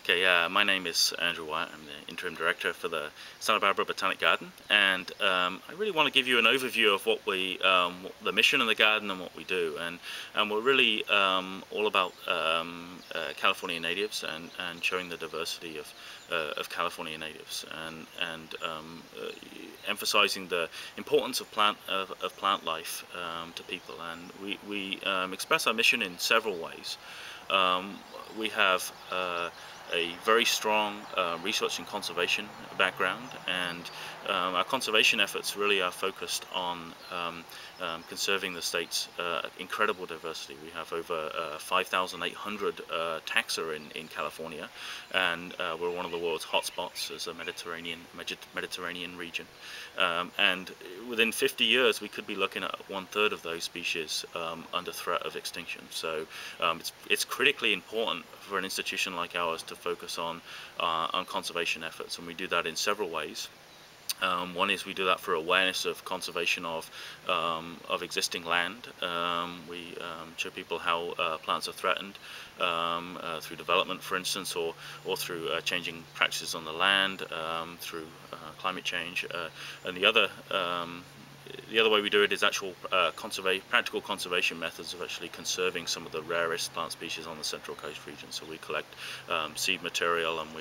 Okay, my name is Andrew Wyatt. I'm the Interim Director for the Santa Barbara Botanic Garden, and I really want to give you an overview of the mission of the garden and what we do. And we're really all about California natives and showing the diversity of California natives and emphasizing the importance of plant life to people. And we express our mission in several ways. We have a very strong research and conservation background, and our conservation efforts really are focused on conserving the state's incredible diversity. We have over 5,800 taxa in California, and we're one of the world's hotspots as a Mediterranean region. And within 50 years, we could be looking at 1/3 of those species under threat of extinction. So it's critically important for an institution like ours to focus on conservation efforts, and we do that in several ways. One is we do that for awareness of conservation of existing land. We show people how plants are threatened through development, for instance, or through changing practices on the land, through climate change. And the other way we do it is actual practical conservation methods of actually conserving some of the rarest plant species on the Central Coast region. So we collect seed material, and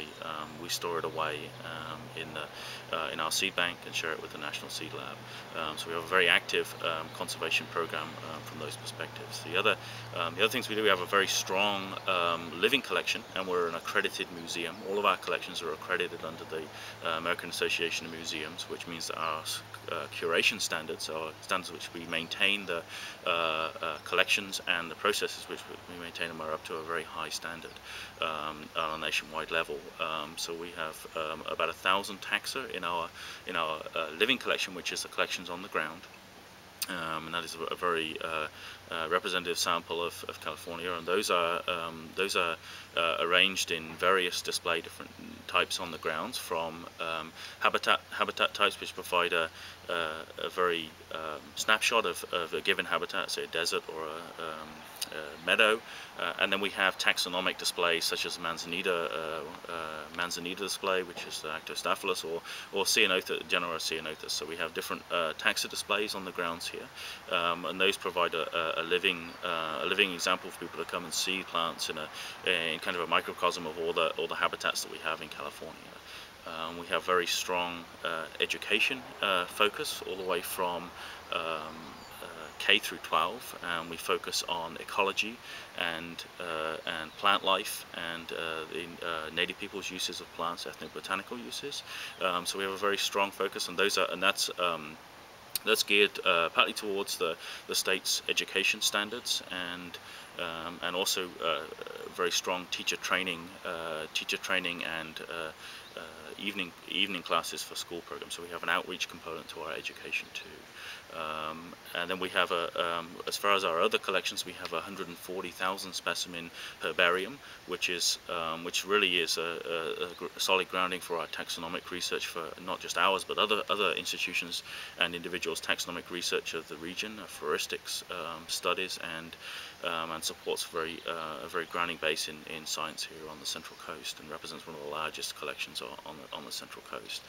we store it away in our seed bank and share it with the National Seed Lab. So we have a very active conservation program from those perspectives. The other things we do, we have a very strong living collection, and we're an accredited museum. All of our collections are accredited under the American Association of Museums, which means that our curation standards are standards which we maintain the collections, and the processes which we maintain them are up to a very high standard on a nationwide level. So we have about 1,000 taxa in our living collection, which is the collections on the ground. And that is a very representative sample of California, and those are arranged in various different types on the grounds, from habitat types which provide a very snapshot of a given habitat, say a desert or a meadow, and then we have taxonomic displays such as Manzanita display, which is the Actostaphylos, or genera Ceanothus. So we have different taxa displays on the grounds here, and those provide a living example for people to come and see plants in kind of a microcosm of all the habitats that we have in California. We have very strong education focus all the way from K through 12, and we focus on ecology and plant life and the native people's uses of plants, ethnobotanical uses. So we have a very strong focus, and that's geared partly towards the state's education standards, and also very strong teacher training and evening classes for school programs. So we have an outreach component to our education too. And then we have as far as our other collections, we have a 140,000 specimen herbarium, which really is a solid grounding for our taxonomic research, for not just ours but other institutions and individuals' taxonomic research of the region, floristics studies, and supports a very grounding base in science here on the Central Coast, and represents one of the largest collections on the Central Coast.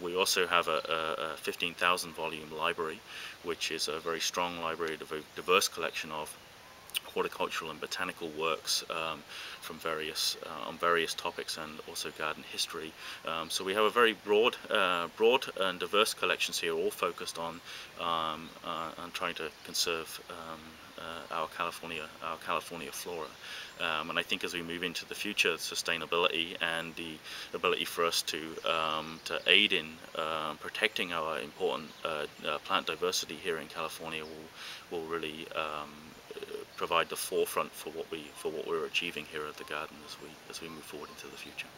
We also have a 15,000 volume library, which is a very strong library, a very diverse collection of horticultural and botanical works from on various topics, and also garden history. So we have a very broad and diverse collections here, all focused on trying to conserve our California flora. And I think as we move into the future, sustainability and the ability for us to aid in protecting our important plant diversity here in California will really provide the forefront for what we're achieving here at the garden as we move forward into the future.